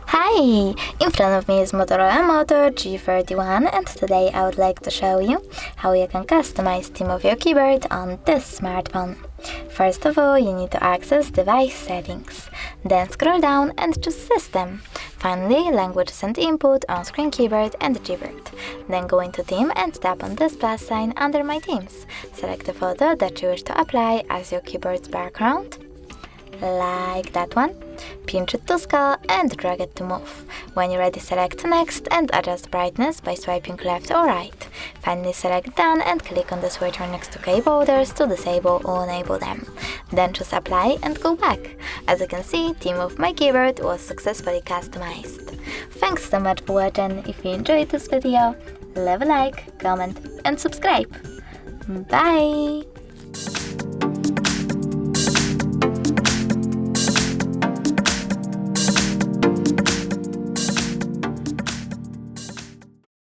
Hi! In front of me is Motorola Moto G41, and today I would like to show you how you can customize theme of your keyboard on this smartphone. First of all, you need to access device settings, then scroll down and choose system. Finally, languages and input, on-screen keyboard and Gboard. Then go into theme and tap on this plus sign under my themes. Select a photo that you wish to apply as your keyboard's background, like that one. Pinch it to scale and drag it to move. When you're ready, select next and adjust brightness by swiping left or right. Finally, select done and click on the switcher next to keyboarders to disable or enable them. Then choose apply and go back. As you can see, theme of my keyboard was successfully customized. Thanks so much for watching. If you enjoyed this video, leave a like, comment and subscribe. Bye!